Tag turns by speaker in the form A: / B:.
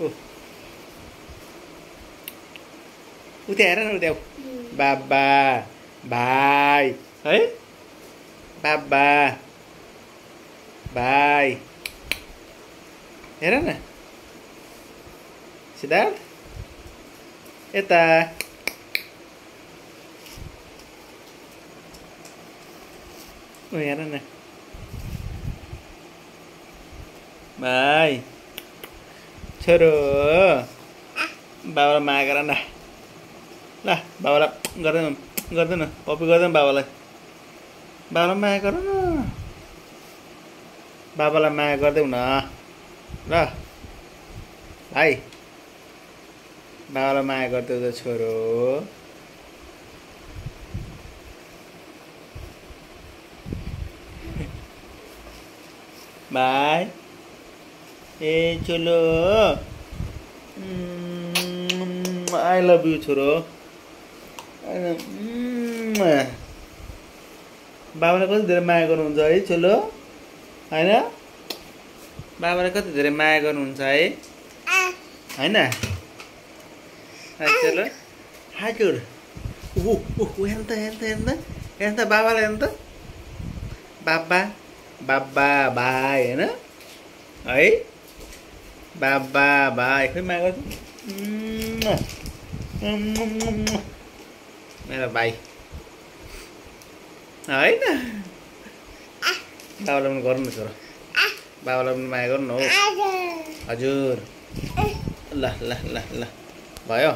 A: ओ उता हेर न उता बाबा भाइ है बाबा भाइ हेर न सिद्धार्थ यता हेर न भाइ छोरो बाबालाई माया गर न ल बाबालाई गर्दैन पप्पी गर्दैन बाबालाई माया गर न बाबालाई माया गरिदेऊ न ल भाइ बाबालाई माया गरिदेऊ त छोरो भाइ ए चलो आई लभ यू छोरो बाबालाई कति धेरै माया गर्नुहुन्छ है चलो होइन बाबालाई कति धेरै माया गर्नुहुन्छ है होइन चलो हजुर हेर्नु त बाबालाई हेर्नु त बाबा बाबा भाइ होइन है बाबा भाइ खै माया गर्छु मेरो भाइ होइन बाबालाई पनि गर्नु न छोरो बाबालाई पनि माया गर्नु हो हजुर ल ल ल ल भयो